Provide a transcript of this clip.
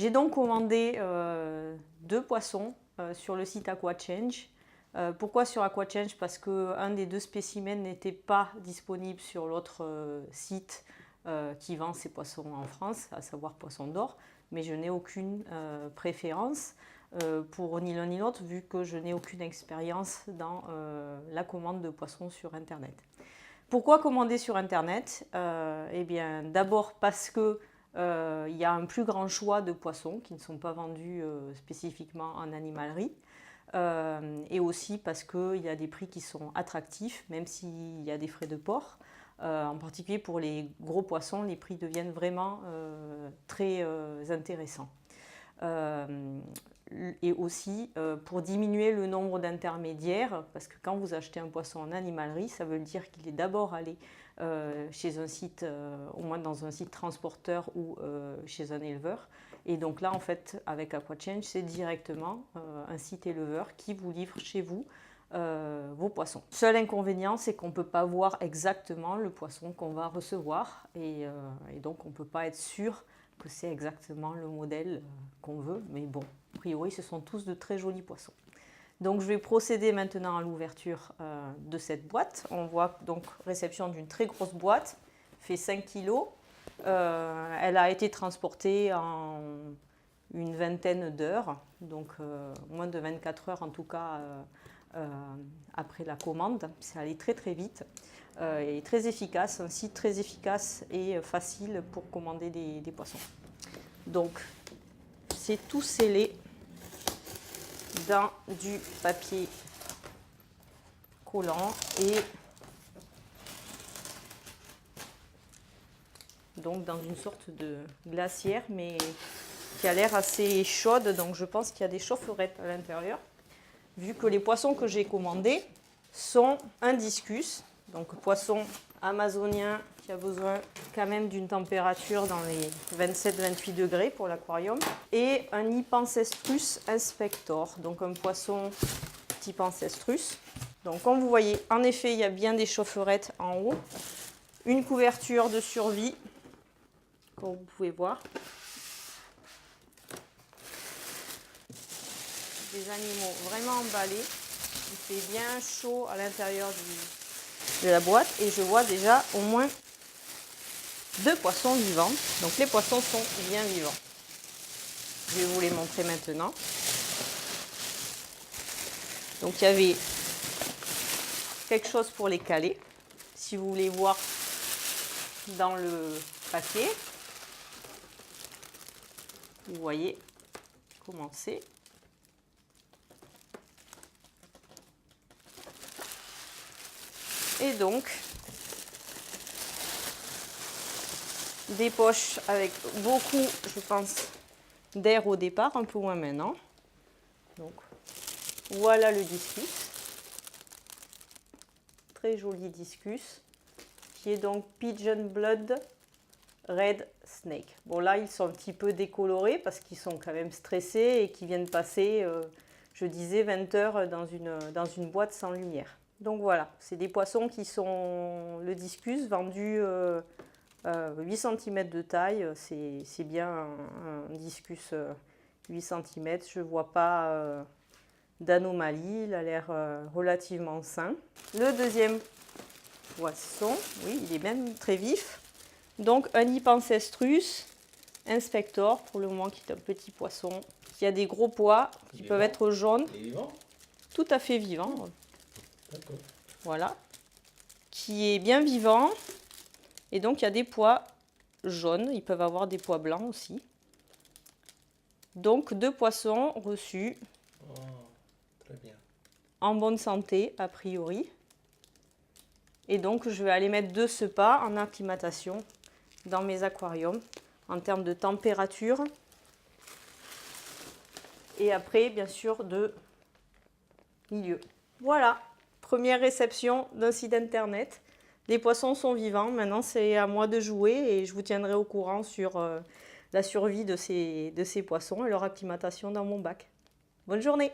J'ai donc commandé 2 poissons sur le site AquaChange. Pourquoi sur AquaChange? Parce qu'un des 2 spécimens n'était pas disponible sur l'autre site qui vend ces poissons en France, à savoir Poisson d'Or, mais je n'ai aucune préférence pour ni l'un ni l'autre, vu que je n'ai aucune expérience dans la commande de poissons sur Internet. Pourquoi commander sur Internet? Eh bien, d'abord parce que il y a un plus grand choix de poissons qui ne sont pas vendus spécifiquement en animalerie. Et aussi parce qu'il y a des prix qui sont attractifs, même s'il y a des frais de port. En particulier pour les gros poissons, les prix deviennent vraiment très intéressants. Et aussi pour diminuer le nombre d'intermédiaires, parce que quand vous achetez un poisson en animalerie, ça veut dire qu'il est d'abord allé chez un site, au moins dans un site transporteur ou chez un éleveur. Et donc là, en fait, avec AquaChange, c'est directement un site éleveur qui vous livre chez vous vos poissons. Seul inconvénient, c'est qu'on ne peut pas voir exactement le poisson qu'on va recevoir et donc on ne peut pas être sûr que c'est exactement le modèle qu'on veut, mais bon, a priori, ce sont tous de très jolis poissons. Donc je vais procéder maintenant à l'ouverture de cette boîte. On voit donc réception d'une très grosse boîte, fait 5 kg. Elle a été transportée en une vingtaine d'heures, donc moins de 24 heures en tout cas après la commande. Ça allait très très vite et très efficace, un site très efficace et facile pour commander des poissons. Donc c'est tout scellé dans du papier collant et donc dans une sorte de glacière, mais qui a l'air assez chaude, donc je pense qu'il y a des chaufferettes à l'intérieur, vu que les poissons que j'ai commandés sont un discus, donc poisson amazonien qui a besoin quand même d'une température dans les 27-28 degrés pour l'aquarium, et un Hypancestrus inspector, donc un poisson type ancestrus. Donc comme vous voyez, en effet, il y a bien des chaufferettes en haut, une couverture de survie, comme vous pouvez voir, des animaux vraiment emballés, il fait bien chaud à l'intérieur de la boîte et je vois déjà au moins 2 poissons vivants, donc les poissons sont bien vivants. Je vais vous les montrer maintenant. Donc il y avait quelque chose pour les caler, si vous voulez voir dans le paquet. Vous voyez comment c'est. Et donc, des poches avec beaucoup, je pense, d'air au départ, un peu moins maintenant. Donc, voilà le discus. Très joli discus, qui est donc Pigeon Blood Red Snake. Bon là, ils sont un petit peu décolorés parce qu'ils sont quand même stressés et qu'ils viennent passer, je disais, 20 heures dans une boîte sans lumière. Donc voilà, c'est des poissons qui sont le discus vendu 8 cm de taille. C'est bien un discus 8 cm. Je ne vois pas d'anomalie, il a l'air relativement sain. Le deuxième poisson, oui, il est même très vif. Donc un Hypancestrus inspector, pour le moment, qui est un petit poisson, qui a des gros pois, qui peuvent être jaunes. Il est vivant? Tout à fait vivant. D'accord. Voilà. Qui est bien vivant. Et donc il y a des pois jaunes, ils peuvent avoir des pois blancs aussi. Donc 2 poissons reçus. Oh, très bien. En bonne santé, a priori. Et donc je vais aller mettre 2 sepas en acclimatation dans mes aquariums en termes de température et après bien sûr de milieu. Voilà, première réception d'un site internet. Les poissons sont vivants, maintenant c'est à moi de jouer et je vous tiendrai au courant sur la survie de ces poissons et leur acclimatation dans mon bac. Bonne journée!